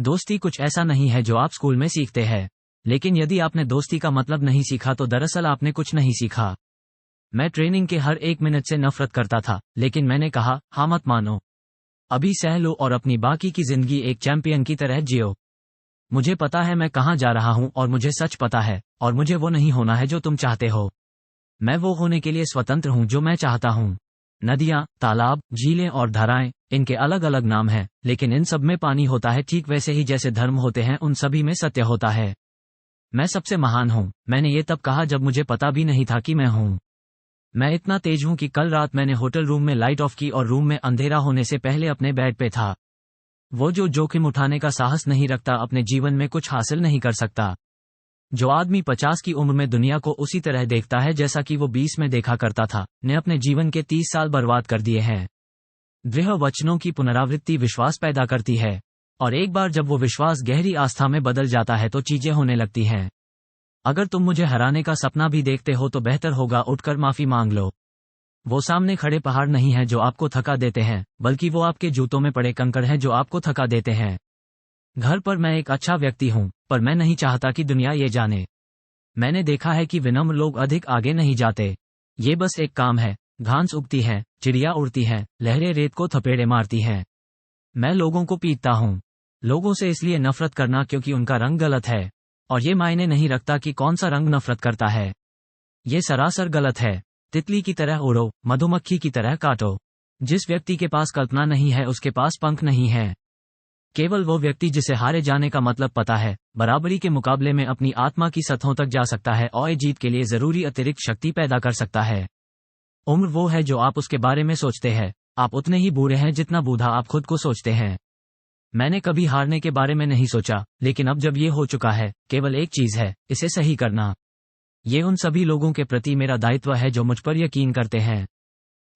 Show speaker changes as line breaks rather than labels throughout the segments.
दोस्ती कुछ ऐसा नहीं है जो आप स्कूल में सीखते हैं, लेकिन यदि आपने दोस्ती का मतलब नहीं सीखा तो दरअसल आपने कुछ नहीं सीखा। मैं ट्रेनिंग के हर एक मिनट से नफरत करता था, लेकिन मैंने कहा, हाँ मत मानो, अभी सह लो और अपनी बाकी की जिंदगी एक चैंपियन की तरह जियो। मुझे पता है मैं कहाँ जा रहा हूँ और मुझे सच पता है, और मुझे वो नहीं होना है जो तुम चाहते हो। मैं वो होने के लिए स्वतंत्र हूँ जो मैं चाहता हूँ। नदियाँ, तालाब, झीलें और धाराएं, इनके अलग अलग नाम हैं, लेकिन इन सब में पानी होता है, ठीक वैसे ही जैसे धर्म होते हैं उन सभी में सत्य होता है। मैं सबसे महान हूँ, मैंने ये तब कहा जब मुझे पता भी नहीं था कि मैं हूँ। मैं इतना तेज हूँ कि कल रात मैंने होटल रूम में लाइट ऑफ की और रूम में अंधेरा होने से पहले अपने बेड पे था। वो जो जोखिम उठाने का साहस नहीं रखता अपने जीवन में कुछ हासिल नहीं कर सकता। जो आदमी 50 की उम्र में दुनिया को उसी तरह देखता है जैसा कि वो 20 में देखा करता था, ने अपने जीवन के 30 साल बर्बाद कर दिए हैं। दृढ़ वचनों की पुनरावृत्ति विश्वास पैदा करती है, और एक बार जब वो विश्वास गहरी आस्था में बदल जाता है तो चीजें होने लगती हैं। अगर तुम मुझे हराने का सपना भी देखते हो तो बेहतर होगा उठकर माफी मांग लो। वो सामने खड़े पहाड़ नहीं है जो आपको थका देते हैं, बल्कि वो आपके जूतों में पड़े कंकड़ हैं जो आपको थका देते हैं। घर पर मैं एक अच्छा व्यक्ति हूँ, पर मैं नहीं चाहता कि दुनिया ये जाने। मैंने देखा है कि विनम्र लोग अधिक आगे नहीं जाते। ये बस एक काम है, घास उगती है, चिड़िया उड़ती है, लहरें रेत को थपेड़े मारती हैं। मैं लोगों को पीटता हूँ। लोगों से इसलिए नफरत करना क्योंकि उनका रंग गलत है, और ये मायने नहीं रखता कि कौन सा रंग नफरत करता है। ये सरासर गलत है। तितली की तरह उड़ो, मधुमक्खी की तरह काटो। जिस व्यक्ति के पास कल्पना नहीं है उसके पास पंख नहीं है। केवल वो व्यक्ति जिसे हारे जाने का मतलब पता है, बराबरी के मुकाबले में अपनी आत्मा की सतहों तक जा सकता है और जीत के लिए जरूरी अतिरिक्त शक्ति पैदा कर सकता है। उम्र वो है जो आप उसके बारे में सोचते हैं। आप उतने ही बूढ़े हैं जितना बूढ़ा आप खुद को सोचते हैं। मैंने कभी हारने के बारे में नहीं सोचा, लेकिन अब जब ये हो चुका है, केवल एक चीज है, इसे सही करना। ये उन सभी लोगों के प्रति मेरा दायित्व है जो मुझ पर यकीन करते हैं।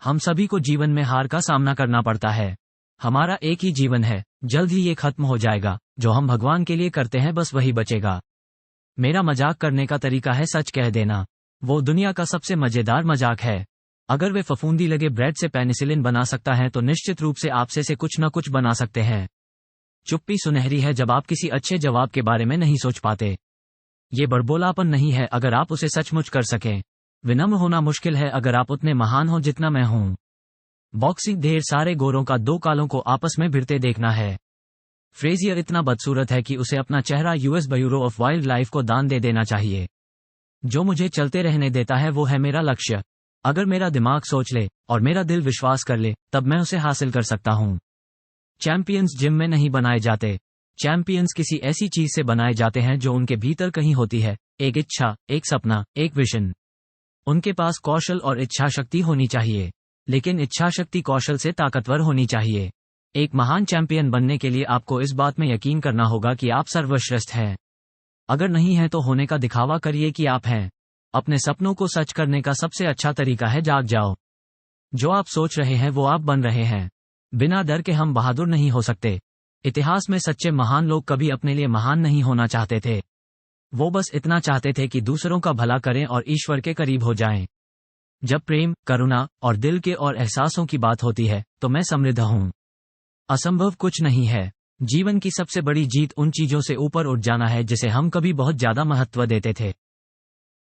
हम सभी को जीवन में हार का सामना करना पड़ता है। हमारा एक ही जीवन है, जल्द ही ये खत्म हो जाएगा। जो हम भगवान के लिए करते हैं बस वही बचेगा। मेरा मजाक करने का तरीका है सच कह देना। वो दुनिया का सबसे मजेदार मजाक है। अगर वे फफूंदी लगे ब्रेड से पेनिसिलिन बना सकता है तो निश्चित रूप से आपसे से कुछ न कुछ बना सकते हैं। चुप्पी सुनहरी है जब आप किसी अच्छे जवाब के बारे में नहीं सोच पाते। ये बड़बोलापन नहीं है अगर आप उसे सचमुच कर सकें। विनम्र होना मुश्किल है अगर आप उतने महान हो जितना मैं हूं। बॉक्सिंग ढेर सारे गोरों का दो कालों को आपस में भिड़ते देखना है। फ्रेजियर इतना बदसूरत है कि उसे अपना चेहरा US bureau of wild life को दान दे देना चाहिए। जो मुझे चलते रहने देता है वो है मेरा लक्ष्य। अगर मेरा दिमाग सोच ले और मेरा दिल विश्वास कर ले तब मैं उसे हासिल कर सकता हूँ। चैंपियंस जिम में नहीं बनाए जाते। चैंपियंस किसी ऐसी चीज से बनाए जाते हैं जो उनके भीतर कहीं होती है, एक इच्छा, एक सपना, एक विजन। उनके पास कौशल और इच्छा शक्ति होनी चाहिए, लेकिन इच्छा शक्ति कौशल से ताकतवर होनी चाहिए। एक महान चैंपियन बनने के लिए आपको इस बात में यकीन करना होगा कि आप सर्वश्रेष्ठ हैं। अगर नहीं है तो होने का दिखावा करिए कि आप हैं। अपने सपनों को सच करने का सबसे अच्छा तरीका है जाग जाओ। जो आप सोच रहे हैं वो आप बन रहे हैं। बिना डर के हम बहादुर नहीं हो सकते। इतिहास में सच्चे महान लोग कभी अपने लिए महान नहीं होना चाहते थे। वो बस इतना चाहते थे कि दूसरों का भला करें और ईश्वर के करीब हो जाएं। जब प्रेम, करुणा और दिल के और एहसासों की बात होती है तो मैं समृद्ध हूँ। असंभव कुछ नहीं है। जीवन की सबसे बड़ी जीत उन चीजों से ऊपर उठ जाना है जिसे हम कभी बहुत ज्यादा महत्व देते थे।